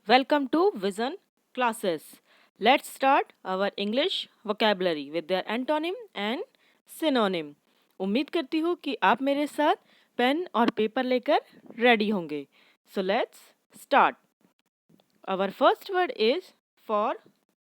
Welcome to Vision classes. Let's start our English vocabulary with their antonym and synonym. उम्मीद करती हूँ कि आप मेरे साथ पेन और पेपर लेकर रेडी होंगे. So let's start. Our first word is for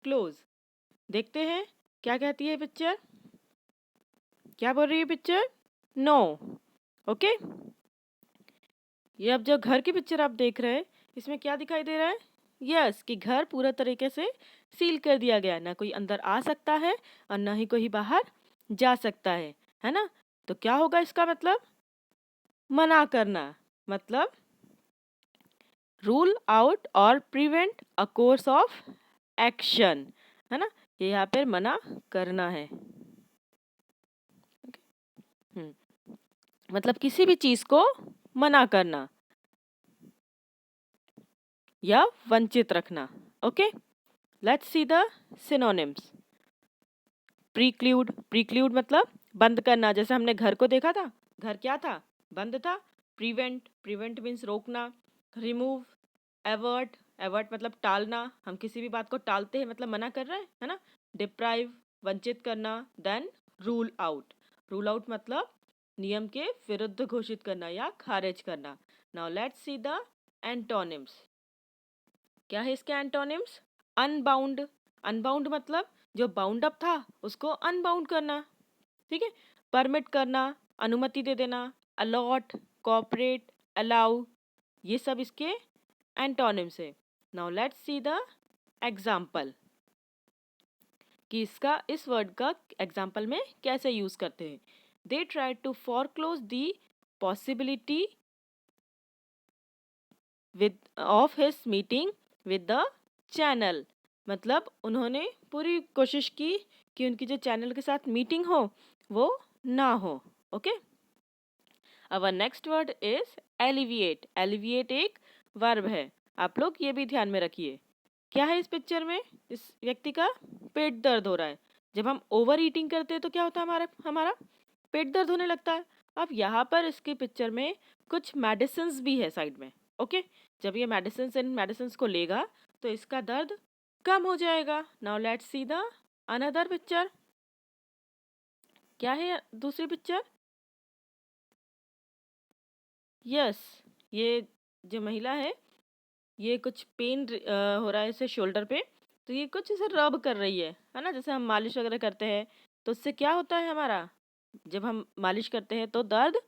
close. देखते हैं क्या कहती है पिक्चर. क्या बोल रही है पिक्चर? No. ओके. ये अब जो घर की पिक्चर आप देख रहे हैं इसमें क्या दिखाई दे रहा है? यस कि घर पूरा तरीके से सील कर दिया गया, ना कोई अंदर आ सकता है और ना ही कोई बाहर जा सकता है ना? तो क्या होगा इसका मतलब? मना करना. मतलब रूल आउट और prevent a course of action, है ना? ये यहाँ पर मना करना है. मतलब किसी भी चीज को मना करना या वंचित रखना. Okay, let's see the synonyms. प्रीक्लूड मतलब बंद करना. जैसे हमने घर को देखा था, घर क्या था? बंद था. प्रिवेंट मीन्स रोकना. रिमूव, एवर्ट मतलब टालना. हम किसी भी बात को टालते हैं मतलब मना कर रहे हैं, है ना? डिप्राइव, वंचित करना. देन रूल आउट मतलब नियम के विरुद्ध घोषित करना या खारिज करना. Now let's see the antonyms. क्या है इसके एंटोनिम्स? अनबाउंड मतलब जो बाउंड अप था उसको अनबाउंड करना. ठीक है. परमिट करना, अनुमति दे देना. अलॉट, कॉपरेट, अलाउ, ये सब इसके एंटोनिम्स है. Now let's see the example कि इसका इस वर्ड का एग्जाम्पल में कैसे यूज करते हैं. They try to foreclose the possibility with of his meeting with the channel. मतलब उन्होंने पूरी कोशिश की कि उनकी जो चैनल के साथ मीटिंग हो वो ना हो. Okay. Our next word is alleviate. Alleviate एक वर्ब है. आप लोग ये भी ध्यान में रखिए. क्या है इस पिक्चर में? इस व्यक्ति का पेट दर्द हो रहा है. जब हम ओवर ईटिंग करते हैं तो क्या होता है? हमारा पेट दर्द होने लगता है. अब यहाँ पर इसकी पिक्चर में कुछ मेडिसिन्स भी है साइड में. ओके. जब ये मेडिसिन्स को लेगा तो इसका दर्द कम हो जाएगा. Now let's see the another picture. क्या है दूसरी पिक्चर? यस, ये जो महिला है ये कुछ पेन हो रहा है इसे शोल्डर पे. तो ये कुछ इसे रब कर रही है ना? जैसे हम मालिश वगैरह करते हैं तो उससे क्या होता है हमारा? जब हम मालिश करते हैं तो दर्द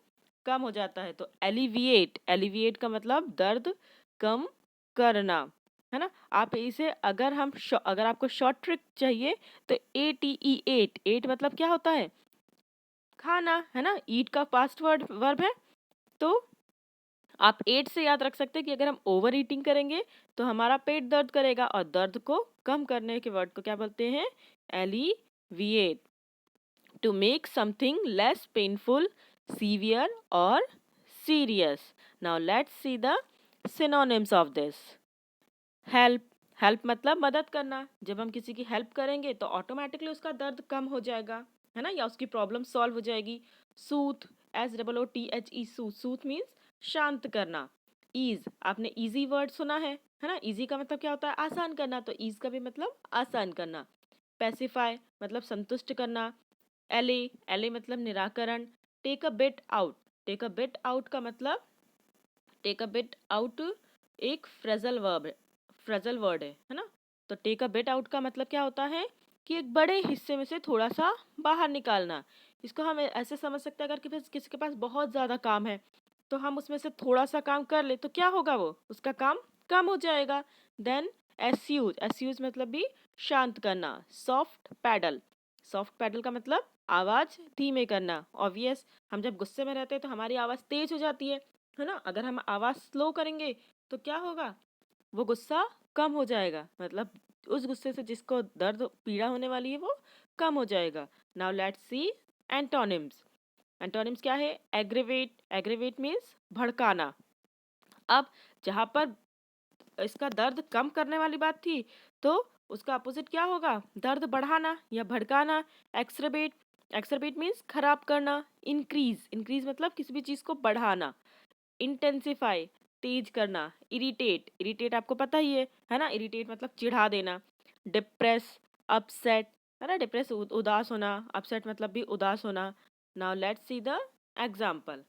कम हो जाता है. तो एलिविएट का मतलब दर्द कम करना, है ना? आप इसे अगर आपको शॉर्ट ट्रिक चाहिए तो एट मतलब क्या होता है? खाना, है ना? ईट का पास्ट वर्ब है. तो आप एट से याद रख सकते हैं कि अगर हम ओवर ईटिंग करेंगे तो हमारा पेट दर्द करेगा और दर्द को कम करने के वर्ड को क्या बोलते हैं? Alleviate. To make something less painful, severe और serious. Now let's see the synonyms of this. Help मतलब मदद करना. जब हम किसी की हेल्प करेंगे तो ऑटोमेटिकली उसका दर्द कम हो जाएगा, है ना? या उसकी प्रॉब्लम सॉल्व हो जाएगी. सूथ, SOOTHE, सूथ मीन्स शांत करना. ईज, आपने इजी वर्ड सुना है ना? इजी का मतलब क्या होता है? आसान करना. तो ईज का भी मतलब आसान करना. पेसिफाई मतलब संतुष्ट करना. एले मतलब निराकरण. Take a bit out. Take a bit out एक फ्रेजल वर्ड है ना? तो टेक अ बिट आउट का मतलब क्या होता है? कि एक बड़े हिस्से में से थोड़ा सा बाहर निकालना. इसको हम ऐसे समझ सकते हैं, अगर किसी के पास बहुत ज़्यादा काम है तो हम उसमें से थोड़ा सा काम कर ले तो क्या होगा? वो उसका काम कम हो जाएगा. देन एस्यूज मतलब भी शांत करना. सॉफ्ट पैडल का मतलब आवाज़ धीमे करना. ऑब्वियस, हम जब गुस्से में रहते हैं तो हमारी आवाज़ तेज हो जाती है ना? अगर हम आवाज़ स्लो करेंगे तो क्या होगा? वो गुस्सा कम हो जाएगा. मतलब उस गुस्से से जिसको दर्द पीड़ा होने वाली है वो कम हो जाएगा. नाउ लेट्स सी एंटोनिम्स क्या है? एग्रीवेट मीन्स भड़काना. अब जहाँ पर इसका दर्द कम करने वाली बात थी तो उसका अपोजिट क्या होगा? दर्द बढ़ाना या भड़काना. एक्सरबेट मीन्स खराब करना. इंक्रीज मतलब किसी भी चीज़ को बढ़ाना. इंटेंसिफाई, तेज करना, इरिटेट, इरिटेट आपको पता ही है ना, इरिटेट मतलब चिढ़ा देना, डिप्रेस, अपसेट, है ना, डिप्रेस उदास होना, अपसेट मतलब भी उदास होना। Now let's see the example.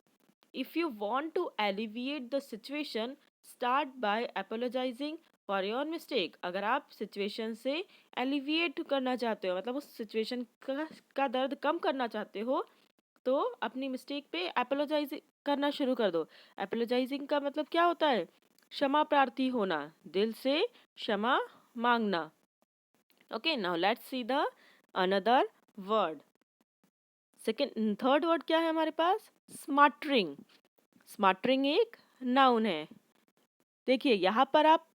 If you want to alleviate the situation, start by apologizing for your mistake. अगर आप सिचुएशन से एलिविएट करना चाहते हो, मतलब उस सिचुएशन का दर्द कम करना चाहते हो, तो अपनी मिस्टेक पे एपोलोजाइज करना शुरू कर दो। एपोलोजाइजिंग का मतलब क्या होता है? क्षमा प्रार्थी होना, दिल से क्षमा मांगना। Okay, now let's see the another word. Second third word क्या है हमारे पास? स्मार्टरिंग। स्मार्टरिंग एक नाउन है। देखिए यहाँ पर आप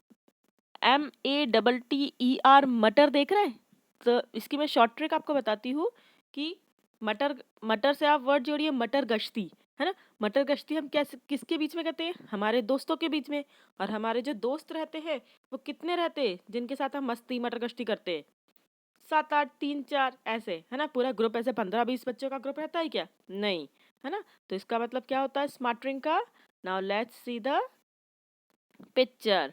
MATTER मटर देख रहे हैं, तो इसकी मैं शॉर्ट ट्रिक आपको बताती हूँ कि मटर, मटर से आप वर्ड जोड़िए मटर गश्ती, है ना। मटर गश्ती हम कैसे किसके बीच में कहते हैं? हमारे दोस्तों के बीच में। और हमारे जो दोस्त रहते हैं वो कितने रहते हैं जिनके साथ हम मस्ती मटर गश्ती करते हैं? 7 8 3 4 ऐसे, है ना। पूरा ग्रुप ऐसे 15 20 बच्चों का ग्रुप रहता है क्या? नहीं, है ना। तो इसका मतलब क्या होता है स्मार्टरिंग का? Now let's see the picture.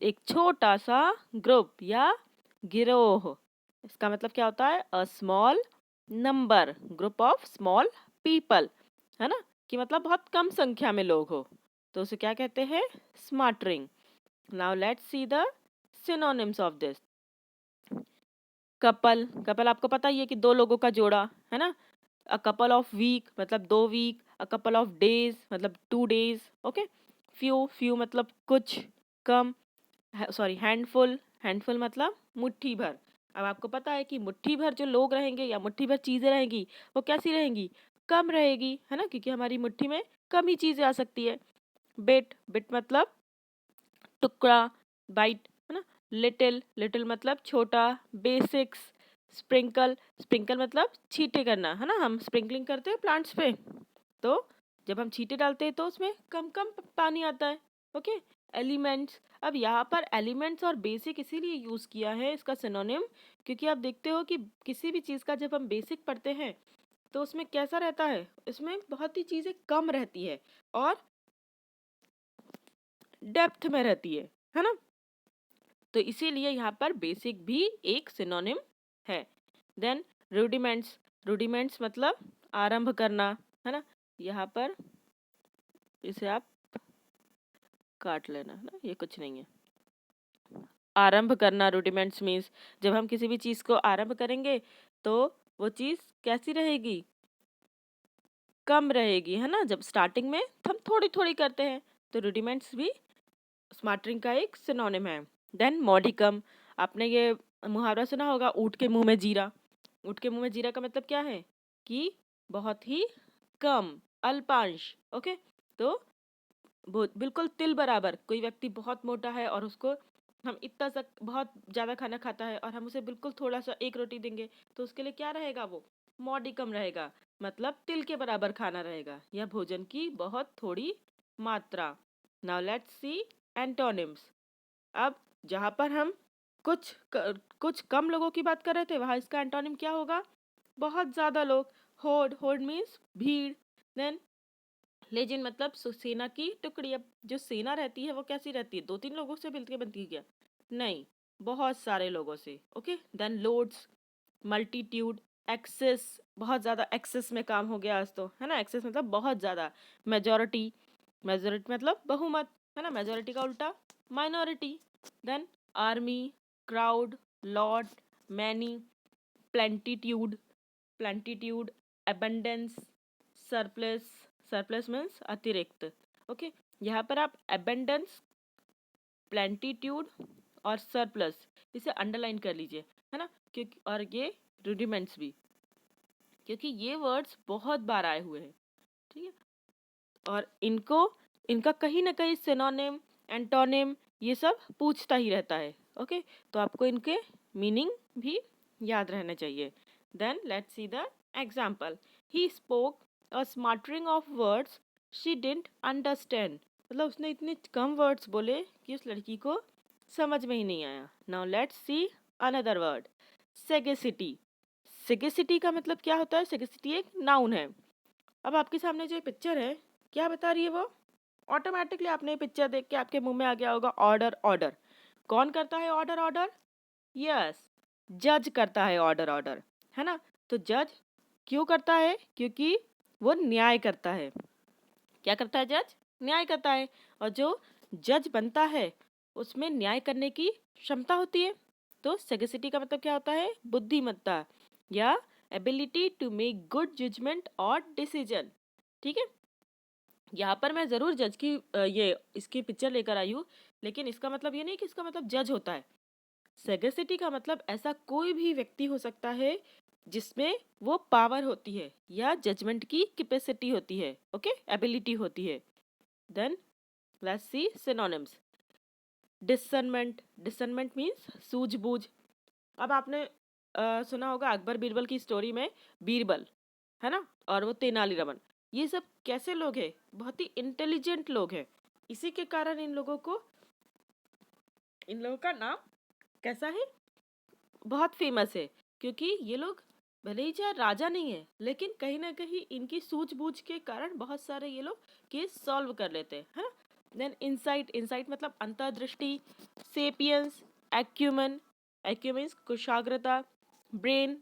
एक छोटा सा ग्रुप या गिरोह, इसका मतलब क्या होता है? A small number, group of small people, है ना, कि मतलब बहुत कम संख्या में लोग हो, तो उसे क्या कहते हैं? Smattering. Now let's see the synonyms of this. Couple, couple आपको पता ही है कि दो लोगों का जोड़ा, है ना। अ कपल ऑफ वीक मतलब 2 week, a couple of days मतलब 2 डेज। ओके, फ्यू, फ्यू मतलब कुछ, कम, सॉरी हैंडफुल, हैंडफुल मतलब मुट्ठी भर। अब आपको पता है कि मुट्ठी भर जो लोग रहेंगे या मुट्ठी भर चीज़ें रहेंगी वो कैसी रहेंगी? कम रहेगी, है ना, क्योंकि हमारी मुट्ठी में कम ही चीज़ें आ सकती है। बिट, बिट मतलब टुकड़ा, बाइट, है ना। लिटिल, लिटिल मतलब छोटा। बेसिक्स, स्प्रिंकल, स्प्रिंकल मतलब छींटे करना, है ना, हम स्प्रिंकलिंग करते हैं प्लांट्स पे, तो जब हम छींटे डालते हैं तो उसमें कम कम पानी आता है। Okay, elements. अब यहाँ पर एलिमेंट्स और बेसिक इसीलिए यूज़ किया है इसका सिनोनिम, क्योंकि आप देखते हो कि किसी भी चीज़ का जब हम बेसिक पढ़ते हैं तो उसमें कैसा रहता है? इसमें बहुत ही चीज़ें कम रहती है और डेप्थ में रहती है ना। तो इसीलिए यहाँ पर बेसिक भी एक सिनोनिम है। देन रूडिमेंट्स, रूडिमेंट्स मतलब आरंभ करना, है ना। यहाँ पर इसे आप काट लेना, है ना, ये कुछ नहीं है। आरंभ करना, रूडिमेंट्स मीन्स जब हम किसी भी चीज़ को आरंभ करेंगे तो वो चीज़ कैसी रहेगी? कम रहेगी, है ना। जब स्टार्टिंग में हम थोड़ी थोड़ी करते हैं, तो रूडिमेंट्स भी स्मार्टरिंग का एक सिनोनिम है। देन मॉडिकम, आपने ये मुहावरा सुना होगा, ऊँट के मुंह में जीरा। ऊँट के मुंह में जीरा का मतलब क्या है? कि बहुत ही कम, अल्पांश। ओके, तो बिल्कुल तिल बराबर, कोई व्यक्ति बहुत मोटा है और उसको हम इतना सा बहुत ज़्यादा खाना खाता है और हम उसे बिल्कुल थोड़ा सा एक रोटी देंगे, तो उसके लिए क्या रहेगा? वो मॉडिकम रहेगा, मतलब तिल के बराबर खाना रहेगा या भोजन की बहुत थोड़ी मात्रा। Now let's see antonyms. अब जहाँ पर हम कुछ कम लोगों की बात कर रहे थे, वहाँ इसका एंटोनिम क्या होगा? बहुत ज़्यादा लोग। होड़, होड़ मीन्स भीड़। देन लेजिन मतलब सेना की टुकड़ी। अब जो सेना रहती है वो कैसी रहती है? 2 3 लोगों से मिलकर बनती है क्या? नहीं, बहुत सारे लोगों से। Okay, then loads, multitude, access, बहुत ज़्यादा एक्सेस में काम हो गया आज तो, है ना। एक्सेस मतलब बहुत ज़्यादा। मेजॉरिटी, मेजॉरिटी मतलब बहुमत, है ना। मेजॉरिटी का उल्टा minority. Then army, crowd, lot, many, plentitude, plentitude, abundance, surplus, surplus means अतिरिक्त। ओके, यहाँ पर आप अबंडेंस, प्लेंटीट्यूड और सरप्लस इसे अंडरलाइन कर लीजिए, है ना, क्योंकि और ये रूडिमेंट्स भी, क्योंकि ये वर्ड्स बहुत बार आए हुए हैं, ठीक है। और इनको, इनका कहीं ना कहीं सिनोनिम, एंटोनिम ये सब पूछता ही रहता है। ओके, तो आपको इनके मीनिंग भी याद रहना चाहिए। Then let's see the example. He spoke a smattering of words she didn't understand, मतलब उसने इतने कम वर्ड्स बोले कि उस लड़की को समझ में ही नहीं आया। Now let's see another word, sagacity. Sagacity का मतलब क्या होता है? सेगेसिटी एक नाउन है। अब आपके सामने जो पिक्चर है, क्या बता रही है वो? ऑटोमेटिकली आपने ये पिक्चर देख के आपके मुंह में आ गया होगा ऑर्डर ऑर्डर। कौन करता है ऑर्डर ऑर्डर? यस, जज करता है ऑर्डर ऑर्डर, है ना। तो जज क्यों करता है? क्योंकि वो न्याय करता है। क्या करता है जज? न्याय करता है। और जो जज बनता है उसमें न्याय करने की क्षमता होती है। तो सेगेसिटी का मतलब क्या होता है? बुद्धिमत्ता या ability to make good judgement और डिसीजन। ठीक है, यहाँ पर मैं जरूर जज की ये इसकी पिक्चर लेकर आई हूँ, लेकिन इसका मतलब ये नहीं कि इसका मतलब जज होता है। सेगेसिटी का मतलब ऐसा कोई भी व्यक्ति हो सकता है जिसमें वो पावर होती है या जजमेंट की कैपेसिटी होती है, ओके, एबिलिटी होती है। Then let's see synonyms. Discernment, discernment means सूझबूझ। अब आपने सुना होगा अकबर बीरबल की स्टोरी में बीरबल, है ना, और वो तेनालीरामन, ये सब कैसे लोग हैं? बहुत ही इंटेलिजेंट लोग हैं। इसी के कारण इन लोगों का नाम कैसा है? बहुत फेमस है। क्योंकि ये लोग भले ही चाहे राजा नहीं है, लेकिन कहीं ना कहीं इनकी सूझबूझ के कारण बहुत सारे ये लोग केस सॉल्व कर लेते हैं, है ना। देन इंसाइट, इंसाइट मतलब अंतर्दृष्टि। सेपियंस, एक्यूमन, एक्यूमेंस कुशाग्रता। ब्रेन,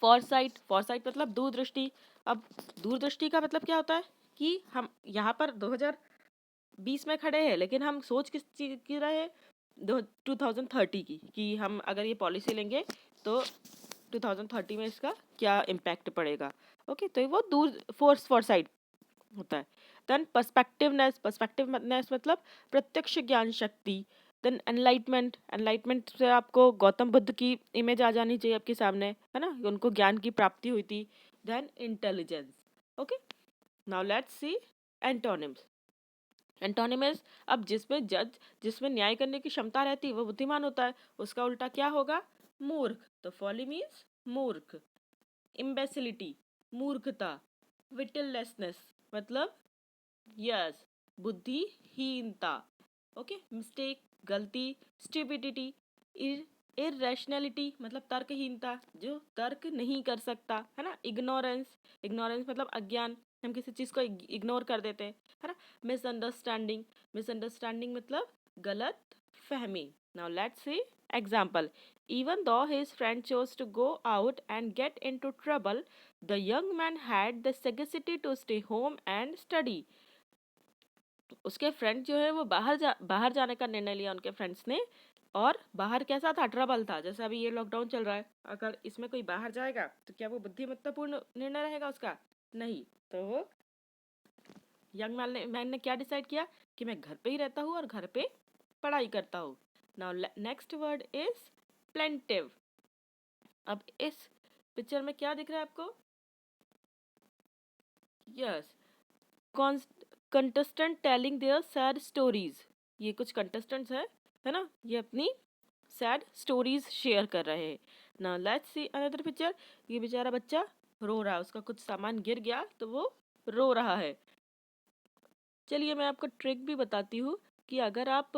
फॉरसाइट, फॉरसाइट मतलब दूरदृष्टि। अब दूरदृष्टि का मतलब क्या होता है कि हम यहाँ पर 2020 में खड़े हैं, लेकिन हम सोच किस चीज की रहे हैं? 2030 की, कि हम अगर ये पॉलिसी लेंगे तो 2030 में इसका क्या इम्पैक्ट पड़ेगा। ओके, तो वो दूर फॉरसाइट होता है। देन पर्सपेक्टिवनेस, पर्सपेक्टिवनेस मतलब प्रत्यक्ष ज्ञान शक्ति। देन एनलाइटमेंट, एनलाइटमेंट से आपको गौतम बुद्ध की इमेज आ जानी चाहिए आपके सामने, है ना, उनको ज्ञान की प्राप्ति हुई थी। Then intelligence. Okay, now let's see antonyms. Antonyms, अब जिसमें न्याय करने की क्षमता रहती है वो बुद्धिमान होता है। उसका उल्टा क्या होगा? मूर्ख। तो फॉली मीन्स मूर्ख। इम्बेसिलिटी, मूर्खता। विटललेसनेस मतलब यस, बुद्धिहीनता। ओके, मिस्टेक, गलती। स्टूपिडिटी, इररेशनैलिटी मतलब तर्कहीनता, जो तर्क नहीं कर सकता, है ना। इग्नोरेंस, इग्नोरेंस मतलब अज्ञान, हम किसी चीज को इग्नोर कर देते हैं, है ना। मिसअंडरस्टैंडिंग, मिसअंडरस्टैंडिंग मतलब गलत फहमी। Now let's C example. Even though his friend chose to go out and get into trouble, the young man had the sagacity to stay home and study. उसके फ्रेंड जो है वो बाहर जाने का निर्णय लिया उनके फ्रेंड्स ने। और बाहर कैसा था? ट्रबल था। जैसे अभी ये लॉकडाउन चल रहा है, अगर इसमें कोई बाहर जाएगा तो क्या वो बुद्धिमत्तापूर्ण निर्णय रहेगा उसका? नहीं। तो वो यंग मैन ने क्या डिसाइड किया कि मैं घर पे ही रहता हूँ और घर पे पढ़ाई करता हूँ। Now next word is plaintive. अब इस पिक्चर में क्या दिख रहा है आपको? Yes, contestant telling their sad stories. ये कुछ कंटेस्टेंट्स है ना, ये अपनी सैड स्टोरीज शेयर कर रहे हैं। Now let's see another picture. ये बेचारा बच्चा रो रहा है, उसका कुछ सामान गिर गया तो वो रो रहा है। चलिए मैं आपको ट्रिक भी बताती हूँ कि अगर आप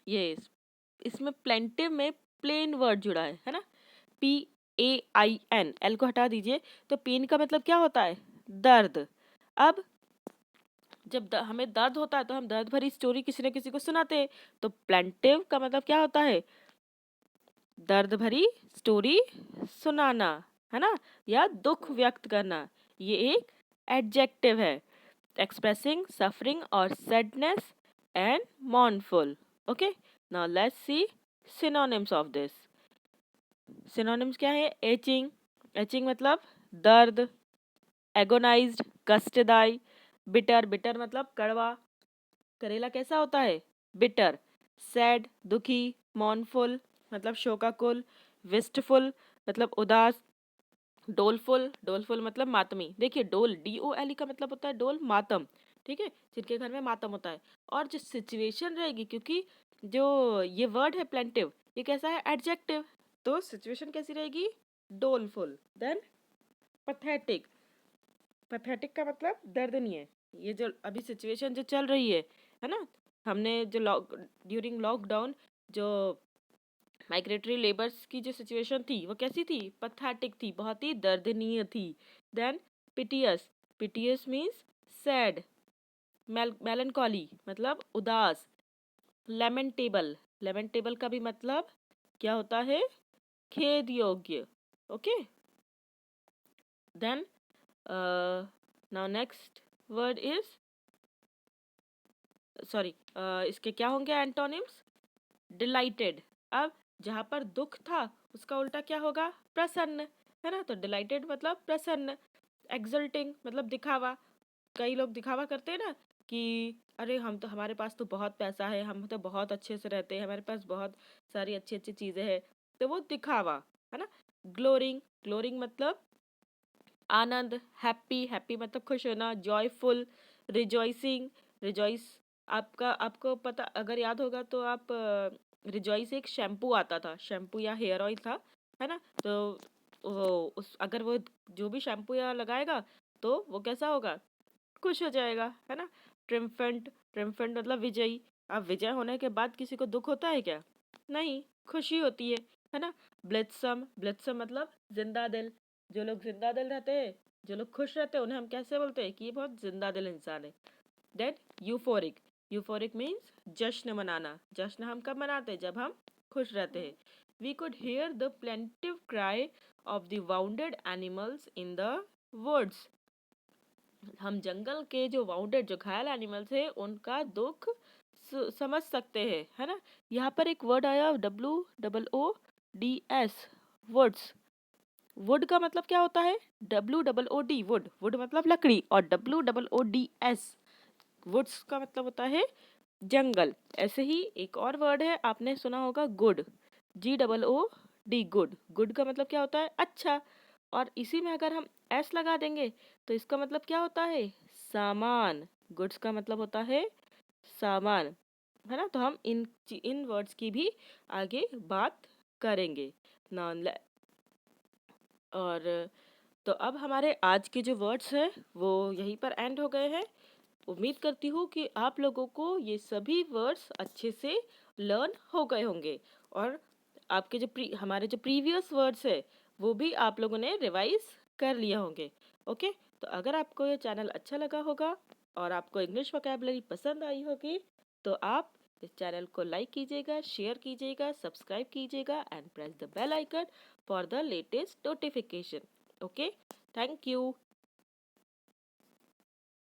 ये इसमें प्लेंटिव में प्लेन वर्ड जुड़ा है ना, PAIN, एल को हटा दीजिए। तो पेन का मतलब क्या होता है? दर्द। अब जब हमें दर्द होता है तो हम दर्द भरी स्टोरी किसी न किसी को सुनाते हैं। तो प्लेंटिव का मतलब क्या होता है? दर्द भरी स्टोरी सुनाना, है ना, या दुख व्यक्त करना। ये एक एडजेक्टिव है, एक्सप्रेसिंग सफरिंग और sadness and मॉर्नफुल। Okay, now let's see synonyms of this. Synonyms क्या है? एचिंग, एचिंग मतलब दर्द। एगोनाइज्ड, कष्टदायी। बिटर, बिटर मतलब कड़वा। करेला कैसा होता है? बिटर। सैड, दुखी। मॉर्नफुल मतलब शोकाकुल। विस्टफुल मतलब उदास। डोलफुल, डोलफुल मतलब मातमी। देखिए डोल, DOLE का मतलब होता है डोल, मातम। ठीक है, जिनके घर में मातम होता है। और जो सिचुएशन रहेगी, क्योंकि जो ये वर्ड है प्लेंटिव, ये कैसा है? एडजेक्टिव। तो सिचुएशन कैसी रहेगी? डोलफुल। देन पथेटिक, पैथेटिक का मतलब दर्दनीय। ये जो अभी सिचुएशन जो चल रही है ना, हमने जो ड्यूरिंग लॉकडाउन जो माइग्रेटरी लेबर्स की जो सिचुएशन थी वो कैसी थी? पैथेटिक थी, बहुत ही दर्दनीय थी। देन पिटियस, पिटियस मीन्स सैड, मेलनकॉली मतलब उदास। लेमेंटेबल, लेमेंटेबल का भी मतलब क्या होता है? खेद योग्य। Okay, then now next word is, sorry, इसके क्या होंगे एंटोनिम्स? डिलाइटेड। अब जहाँ पर दुख था उसका उल्टा क्या होगा? प्रसन्न, है ना? तो डिलाइटेड मतलब प्रसन्न। एक्सल्टिंग मतलब दिखावा। कई लोग दिखावा करते हैं ना कि अरे हम तो, हमारे पास तो बहुत पैसा है, हम तो बहुत अच्छे से रहते हैं, हमारे पास बहुत सारी अच्छी अच्छी चीजें हैं, तो वो दिखावा, है ना? ग्लोरिंग, ग्लोरिंग मतलब आनंद। हैप्पी, हैप्पी मतलब खुश होना, जॉयफुल। रिजॉइसिंग, रिजॉइस, आपका आपको पता अगर याद होगा तो आप, रिजॉइस एक शैम्पू आता था, शैम्पू या हेयर ऑयल था, है ना? तो वो उस अगर वो जो भी शैम्पू या लगाएगा तो वो कैसा होगा? खुश हो जाएगा, है ना? ट्रिम्फेंट, ट्रिम्फेंट मतलब विजयी। अब विजय होने के बाद किसी को दुख होता है क्या? नहीं, खुशी होती है ना? ब्लित्सम, ब्लित्सम मतलब जिंदा दिल। जो लोग जिंदा दिल रहते हैं, जो लोग खुश रहते हैं, उन्हें हम कैसे बोलते हैं कि ये बहुत जिंदा दिल इंसान है? देन यूफोरिक, यूफोरिक मीन्स जश्न मनाना। जश्न हम कब मनाते हैं? जब हम खुश रहते हैं। We could hear the plaintive cry of the wounded animals in the woods. हम जंगल के जो वाउंडेड, जो घायल एनिमल्स है, उनका दुख समझ सकते हैं, है ना? यहाँ पर एक वर्ड आया WOODS, वुड्स। वुड का मतलब क्या होता है? WOOD, वुड, वुड मतलब लकड़ी, और WOODS, वुड्स का मतलब होता है जंगल। ऐसे ही एक और वर्ड है, आपने सुना होगा गुड, GOOD, गुड। गुड का मतलब क्या होता है? अच्छा। और इसी में अगर हम एस लगा देंगे तो इसका मतलब क्या होता है? सामान। गुड्स का मतलब होता है सामान, है ना? तो हम इन वर्ड्स की भी आगे बात करेंगे ना। और तो अब हमारे आज के जो वर्ड्स हैं वो यहीं पर एंड हो गए हैं। उम्मीद करती हूँ कि आप लोगों को ये सभी वर्ड्स अच्छे से लर्न हो गए होंगे, और आपके जो हमारे जो प्रीवियस वर्ड्स है वो भी आप लोगों ने रिवाइज कर लिए होंगे। ओके, तो अगर आपको ये चैनल अच्छा लगा होगा और आपको इंग्लिश वोकैबुलरी पसंद आई होगी तो आप इस चैनल को लाइक कीजिएगा, शेयर कीजिएगा, सब्सक्राइब कीजिएगा and press the bell icon for the latest notification. Okay, thank you.